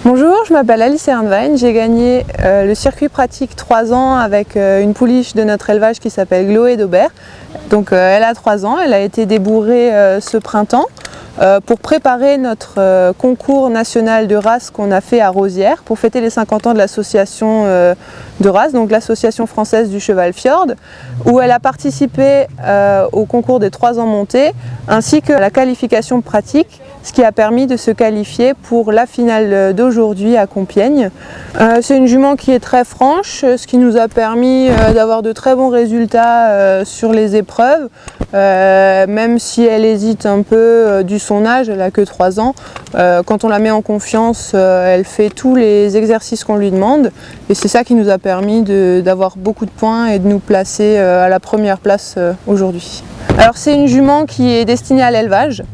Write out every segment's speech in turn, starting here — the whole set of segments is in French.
Bonjour, je m'appelle Alice Ehrenwein, j'ai gagné le circuit pratique 3 ans avec une pouliche de notre élevage qui s'appelle Chloé d'Aubert. Donc elle a 3 ans, elle a été débourrée ce printemps pour préparer notre concours national de race qu'on a fait à Rosières pour fêter les 50 ans de l'association de race, donc l'association française du cheval fjord, où elle a participé au concours des 3 ans montés ainsi que la qualification pratique, ce qui a permis de se qualifier pour la finale d'aujourd'hui à Compiègne. C'est une jument qui est très franche, ce qui nous a permis d'avoir de très bons résultats sur les épreuves, même si elle hésite un peu du son âge, elle n'a que 3 ans. Quand on la met en confiance, elle fait tous les exercices qu'on lui demande et c'est ça qui nous a permis d'avoir beaucoup de points et de nous placer à la première place aujourd'hui. Alors c'est une jument qui est destinée à l'élevage.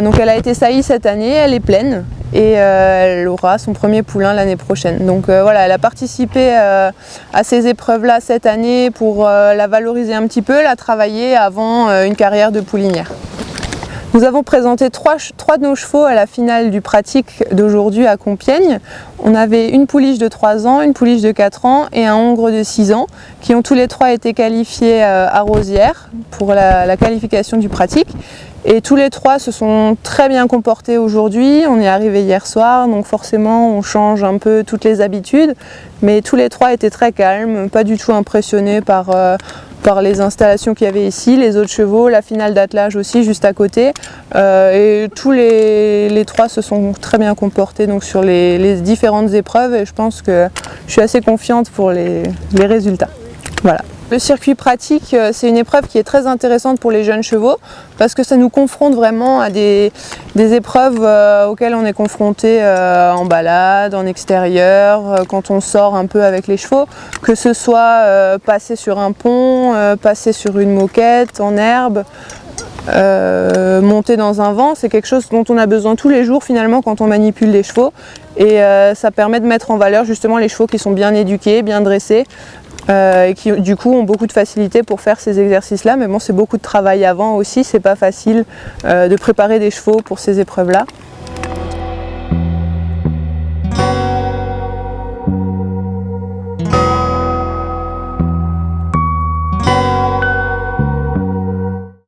Donc elle a été saillie cette année, elle est pleine et elle aura son premier poulain l'année prochaine. Donc voilà, elle a participé à ces épreuves-là cette année pour la valoriser un petit peu, la travailler avant une carrière de poulinière. Nous avons présenté trois de nos chevaux à la finale du pratique d'aujourd'hui à Compiègne. On avait une pouliche de 3 ans, une pouliche de 4 ans et un hongre de 6 ans qui ont tous les 3 été qualifiés à Rosières pour la qualification du pratique. Et tous les 3 se sont très bien comportés aujourd'hui. On est arrivé hier soir, donc forcément on change un peu toutes les habitudes. Mais tous les 3 étaient très calmes, pas du tout impressionnés par les installations qu'il y avait ici, les autres chevaux, la finale d'attelage aussi juste à côté. Et tous les 3 se sont très bien comportés donc, sur les différentes épreuves et je pense que je suis assez confiante pour les résultats. Voilà. Le circuit pratique, c'est une épreuve qui est très intéressante pour les jeunes chevaux parce que ça nous confronte vraiment à des épreuves auxquelles on est confronté en balade, en extérieur, quand on sort un peu avec les chevaux, que ce soit passer sur un pont, passer sur une moquette, en herbe, monter dans un vent, c'est quelque chose dont on a besoin tous les jours finalement quand on manipule les chevaux et ça permet de mettre en valeur justement les chevaux qui sont bien éduqués, bien dressés, et qui du coup ont beaucoup de facilité pour faire ces exercices là, mais bon c'est beaucoup de travail avant aussi, c'est pas facile de préparer des chevaux pour ces épreuves là.